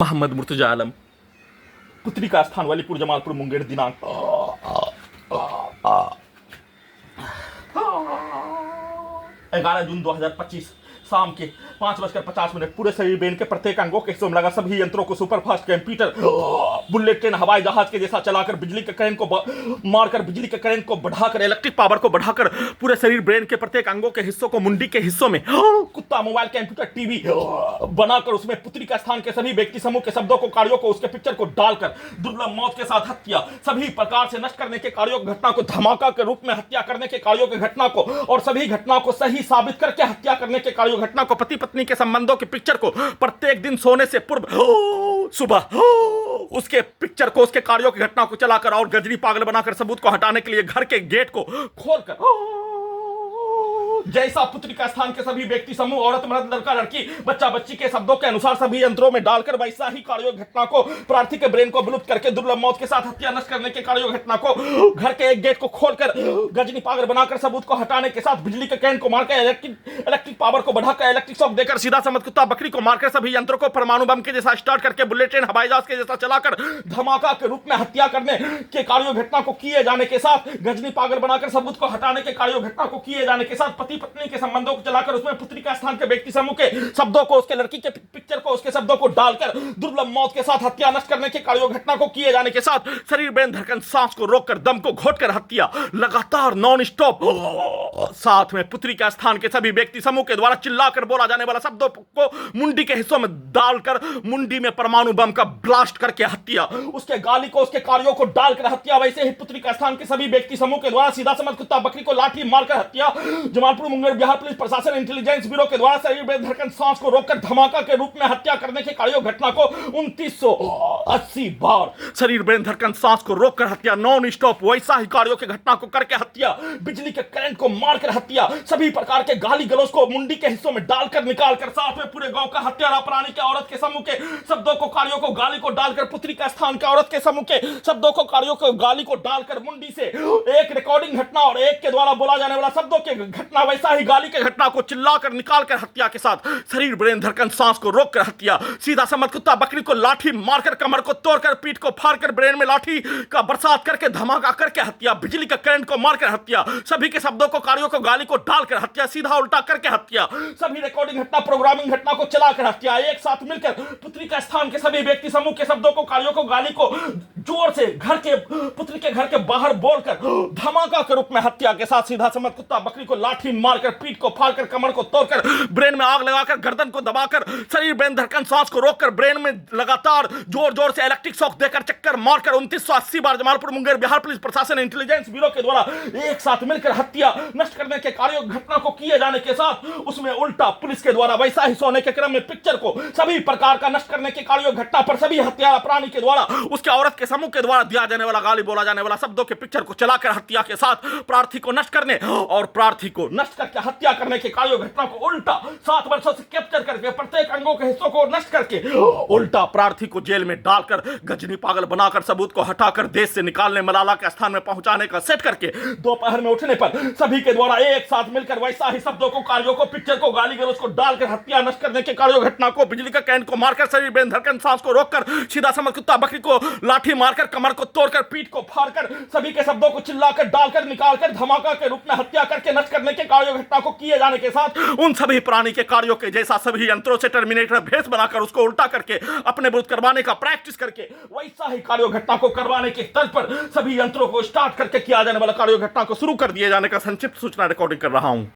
मोहम्मद मुर्तजा आलम, पुत्री का स्थान वालीपुर जमालपुर मुंगेर, दिनांक 11 जून 2025 शाम के 5:50 पूरे शरीर ब्रेन के प्रत्येक अंगों के हिस्सों में लगा सभी यंत्रों को सुपरफास्ट कंप्यूटर, बुलेट ट्रेन, हवाई जहाज के जैसा चलाकर बिजली के करंट को मारकर, बिजली के करंट को बढ़ाकर, इलेक्ट्रिक पावर को बढ़ाकर पूरे शरीर ब्रेन के प्रत्येक अंगों के हिस्सों को मुंडी के हिस्सों में कुत्ता, मोबाइल, कंप्यूटर, टीवी बनाकर उसमें पुत्री का स्थान के सभी व्यक्ति समूह के शब्दों को, कार्यों को, उसके पिक्चर को डालकर दुर्लभ मौत के साथ हत्या, सभी प्रकार से नष्ट करने के कार्यों की घटना को, धमाका के रूप में हत्या करने के कार्यों की घटना को और सभी घटना को सही साबित करके हत्या करने के कार्यों घटना को, पति पत्नी के संबंधों के पिक्चर को प्रत्येक दिन सोने से पूर्व सुबह उसके पिक्चर को, उसके कार्यों की घटना को चलाकर और गजनी पागल बनाकर सबूत को हटाने के लिए घर के गेट को खोलकर जैसा पुत्री का स्थान के सभी व्यक्ति समूह, औरत, मर्द, लड़का, लड़की, बच्चा, बच्ची के शब्दों के अनुसार सभी यंत्रों में डालकर वैसा ही कार्यों घटना को, प्रार्थी के ब्रेन को विलुप्त करके दुर्लभ मौत के साथ हत्या नष्ट करने के कार्यों घटना को, घर के एक गेट को खोलकर गजनी पागल बनाकर सबूत को हटाने के साथ बिजली के करंट को मारकर, इलेक्ट्रिक पावर को बढ़ाकर, इलेक्ट्रिक शॉक देकर, सीधा समझ कुत्ता बकरी को मारकर, सभी यंत्रों को परमाणु बम के जैसा स्टार्ट करके, बुलेट ट्रेन, हवाई जहाज के जैसा चलाकर धमाका के रूप में हत्या करने के कार्यों घटना को किए जाने के साथ, गजनी पागल बनाकर सबूत को हटाने के कार्यों घटना को किए जाने के साथ, पति पत्नी के संबंधों को चलाकर उसमें पुत्री का स्थान के व्यक्ति समूह के शब्दों को, उसके लड़की के पिक्चर को, उसके शब्दों को डालकर दुर्लभ मौत के साथ हत्या नष्ट करने के कार्यों घटना को किए जाने के साथ, शरीर ब्रेन धड़कन, सांस को रोककर, दम को घोटकर हत्या लगातार नॉन स्टॉप, साथ में पुत्री का स्थान के सभी व्यक्ति समूह के द्वारा चिल्लाकर बोला जाने वाला शब्दों को मुंडी के हिस्सों में डालकर मुंडी में परमाणु बम का ब्लास्ट करके हत्या, उसके गाली को, उसके कार्यों को डालकर हत्या, वैसे ही पुत्री का स्थान के सभी व्यक्ति समूह के द्वारा सीधा समझ कुत्ता बकरी को लाठी मारकर हत्या, जमालपुर मुंगेर बिहार पुलिस प्रशासन इंटेलिजेंस ब्यूरो के द्वारा शरीर में धड़कन, सांस को रोककर धमाका के रूप में हत्या करने के कार्यों घटना को 2980 बार शरीर में धड़कन, सांस को रोककर हत्या, नॉन स्टॉप वैसा ही कार्यों के घटना को करके हत्या, बिजली के करंट को मारकर हत्या, सभी प्रकार के गाली गलौज को मुंडी के हिस्सों में डालकर निकालकर, साथ में पूरे गांव का हत्यारा प्राणी के, औरत के समूह के शब्दों को, कार्यों को, गाली को डालकर, पुत्री का स्थान के औरत के समूह के शब्दों को, कार्यों को, गाली को डालकर मुंडी से एक रिकॉर्डिंग घटना और एक के द्वारा बोला जाने वाला शब्दों के घटना, वैसा ही गाली के घटना को चिल्लाकर निकालकर हत्या के साथ, शरीर ब्रेन धड़कन, सांस को रोककर हत्या, सीधा समझ कुत्ता बकरी को लाठी मारकर, कमर को तोड़कर, पीठ को फाड़कर, ब्रेन में लाठी का बरसात करके धमाका करके हत्या, बिजली का करंट को मारकर हत्या, सभी के शब्दों को, कार्यों को, गाली को डालकर हत्या, सीधा उल्टा करके हत्या, सभी रिकॉर्डिंग घटना, प्रोग्रामिंग घटना को चलाकर हत्या, एक साथ मिलकर पुत्री का स्थान के सभी व्यक्ति समूह के शब्दों को, कार्यों को, गाली को जोर से पुत्री के घर के बाहर बोलकर धमाका के रूप में हत्या के साथ, सीधा समझ कुत्ता बकरी को लाठी मारकर, पीठ को फाड़कर, कमर को तोड़कर, ब्रेन में आग लगाकर, गर्दन को दबाकर, शरीर ब्रेन धड़कन, सांस को रोककर, ब्रेन में लगातार जोर जोर से इलेक्ट्रिक शॉक देकर, चक्कर मारकर 2980 बार जमालपुर मुंगेर बिहार पुलिस प्रशासन इंटेलिजेंस ब्यूरो के द्वारा एक साथ मिलकर हत्या नष्ट करने के कार्यों घटना को किए जाने के साथ, उसमें उल्टा पुलिस के द्वारा वैसा ही सोने के क्रम में पिक्चर को सभी प्रकार का नष्ट करने के कार्यों घटना पर सभी हत्यारा प्राणी के द्वारा, उसके औरत के समूह के द्वारा दिया जाने वाला, गाली बोला जाने वाला शब्दों के पिक्चर को चलाकर हत्या के साथ, प्रार्थी को नष्ट करने और प्रार्थी को नष्ट करके हत्या करने के कार्यों घटना को उल्टा 7 वर्षों से कैप्चर करके, प्रत्येक अंगों के हिस्सों को नष्ट करके उल्टा प्रार्थी को जेल में डालकर, गजनी पागल बनाकर, सबूत को हटाकर देश से निकालने, मलाला के स्थान में पहुंचाने का सेट करके, दोपहर में उठने पर सभी के द्वारा एक साथ मिलकर वैसा ही शब्दों को, कार्यों को, पिक्चर को, गाली गलौज को डालकर हत्या नष्ट करने के कार्यों घटना को, बिजली का करंट को मारकर, शरीर में धड़कन, सांस को रोककर, सीधा समझ कुत्ता बकरी को लाठी मारकर, कमर को तोड़कर, पीठ को फाड़कर, सभी के शब्दों को चिल्लाकर, डालकर, निकालकर, धमाका के रूप में हत्या करके नष्ट करने के कार्यों घटना को किए जाने के साथ, उन सभी प्राणी के कार्यों के जैसा सभी यंत्रों से टर्मिनेटर भेस बनाकर उसको उल्टा करके अपने विरुद्ध करवाने का प्रैक्टिस करके, वैसा ही कार्यों घटना को करवाने के तर्ज पर सभी यंत्रों को स्टार्ट करके किया जाने वाला कार्यों घटना को शुरू कर दिए जाने का संक्षिप्त सूचना रिकॉर्डिंग कर रहा हूं।